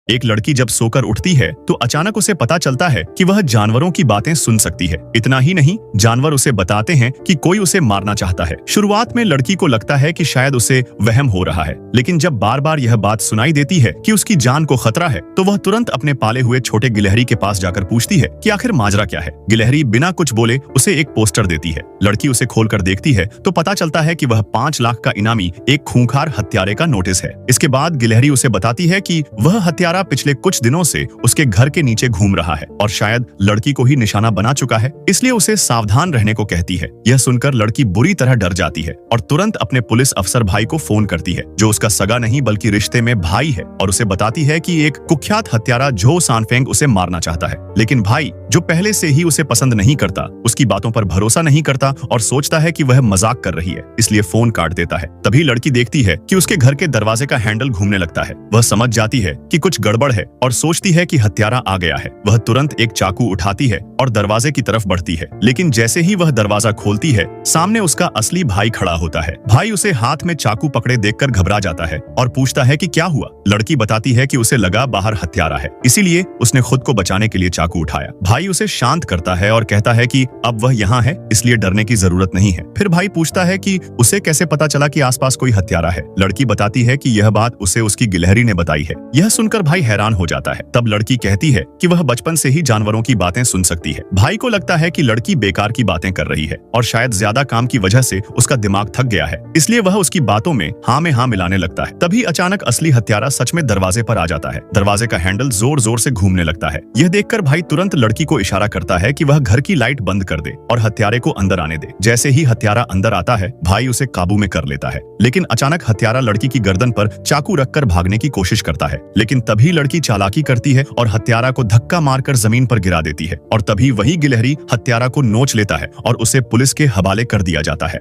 एक लड़की जब सोकर उठती है तो अचानक उसे पता चलता है कि वह जानवरों की बातें सुन सकती है। इतना ही नहीं, जानवर उसे बताते हैं कि कोई उसे मारना चाहता है। शुरुआत में लड़की को लगता है कि शायद उसे वहम हो रहा है, लेकिन जब बार बार यह बात सुनाई देती है कि उसकी जान को खतरा है, तो वह तुरंत अपने पाले हुए छोटे गिलहरी के पास जाकर पूछती है कि आखिर माजरा क्या है। गिलहरी बिना कुछ बोले उसे एक पोस्टर देती है। लड़की उसे खोलकर देखती है तो पता चलता है कि वह 5 लाख का इनामी एक खूंखार हत्यारे का नोटिस है। इसके बाद गिलहरी उसे बताती है कि वह हत्यारा पिछले कुछ दिनों से उसके घर के नीचे घूम रहा है और शायद लड़की को ही निशाना बना चुका है, इसलिए उसे सावधान रहने को कहती है। यह सुनकर लड़की बुरी तरह डर जाती है और तुरंत अपने पुलिस अफसर भाई को फोन करती है, जो उसका सगा नहीं बल्कि रिश्ते में भाई है, और उसे बताती है कि एक कुख्यात हत्यारा झो सानफेंग उसे मारना चाहता है। लेकिन भाई, जो पहले से ही उसे पसंद नहीं करता, उसकी बातों पर भरोसा नहीं करता और सोचता है कि वह मजाक कर रही है, इसलिए फोन काट देता है। तभी लड़की देखती है कि उसके घर के दरवाजे का हैंडल घूमने लगता है। वह समझ जाती है कि कुछ गड़बड़ है और सोचती है कि हत्यारा आ गया है। वह तुरंत एक चाकू उठाती है और दरवाजे की तरफ बढ़ती है, लेकिन जैसे ही वह दरवाजा खोलती है, सामने उसका असली भाई खड़ा होता है। भाई उसे हाथ में चाकू पकड़े देखकर घबरा जाता है और पूछता है कि क्या हुआ। लड़की बताती है कि उसे लगा बाहर हत्यारा है, इसीलिए उसने खुद को बचाने के लिए चाकू उठाया। भाई उसे शांत करता है और कहता है कि अब वह यहाँ है, इसलिए डरने की जरूरत नहीं है। फिर भाई पूछता है कि उसे कैसे पता चला कि आसपास कोई हत्यारा है। लड़की बताती है कि यह बात उसे उसकी गिलहरी ने बताई है। यह सुनकर भाई हैरान हो जाता है। तब लड़की कहती है कि वह बचपन से ही जानवरों की बातें सुन सकती है। भाई को लगता है कि लड़की बेकार की बातें कर रही है और शायद ज्यादा काम की वजह से उसका दिमाग थक गया है, इसलिए वह उसकी बातों में हाँ मिलाने लगता है। तभी अचानक असली हत्यारा सच में दरवाजे पर आ जाता है। दरवाजे का हैंडल जोर जोर से घूमने लगता है। यह देखकर भाई तुरंत लड़की को इशारा करता है कि वह घर की लाइट बंद कर दे और हत्यारे को अंदर आने दे। जैसे ही हत्यारा अंदर आता है, भाई उसे काबू में कर लेता है, लेकिन अचानक हत्यारा लड़की की गर्दन पर चाकू रखकर भागने की कोशिश करता है। लेकिन तभी लड़की चालाकी करती है और हत्यारा को धक्का मारकर जमीन पर गिरा देती है, और तभी वही गिलहरी हत्यारा को नोच लेता है और उसे पुलिस के हवाले कर दिया जाता है।